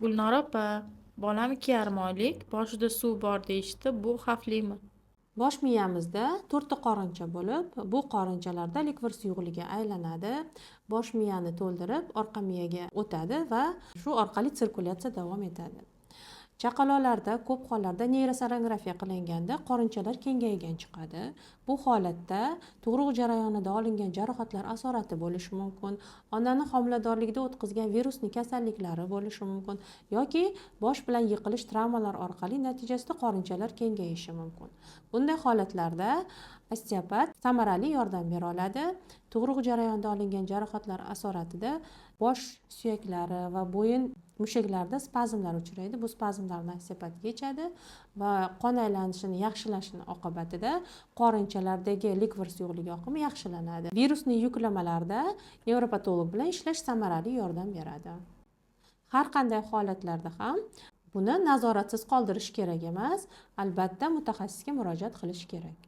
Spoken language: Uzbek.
Gulnora opa, bolam 2,5 oylik, boshida suv bor deyishdi, bu xavflimi? Bosh miyamizda to'rtta qorincha bo'lib, bu qorinchalarda likvor suyuqligi aylanadi, bosh miyani to'ldirib, orqa miyaga o'tadi va shu orqali sirkulyatsiya davom etadi. Chaqaloqlarda ko'p hollarda neyrosonogrammafiya qilinganda qorinchalar kengaygan chiqadi. Bu holatda tug'ruq jarayonida olingan jarohatlar asorati bo'lishi mumkin, onani homiladorlikda o'tkazgan virusli kasalliklari bo'lishi mumkin yoki bosh bilan yiqilish travmalar orqali natijasida qorinchalar kengayishi mumkin. Bunday holatlarda osteopat samarali yordam bera oladi. Tug'ruq jarayonida olingan jarohatlar asoratida bosh suyaklari va bo'yin mushaklarida spazmlar uchraydi. Bu spazmlardan osteopat yechadi va qon aylanishini yaxshilashini oqibatida qorinchalardagi likvor suyuqligi oqimi yaxshilanadi. Virusli yuklamalarda nevropatolog bilan ishlash samarali yordam beradi. Har qanday holatlarda ham buni nazoratsiz qoldirish kerak emas, albatta mutaxassisga murojaat qilish kerak.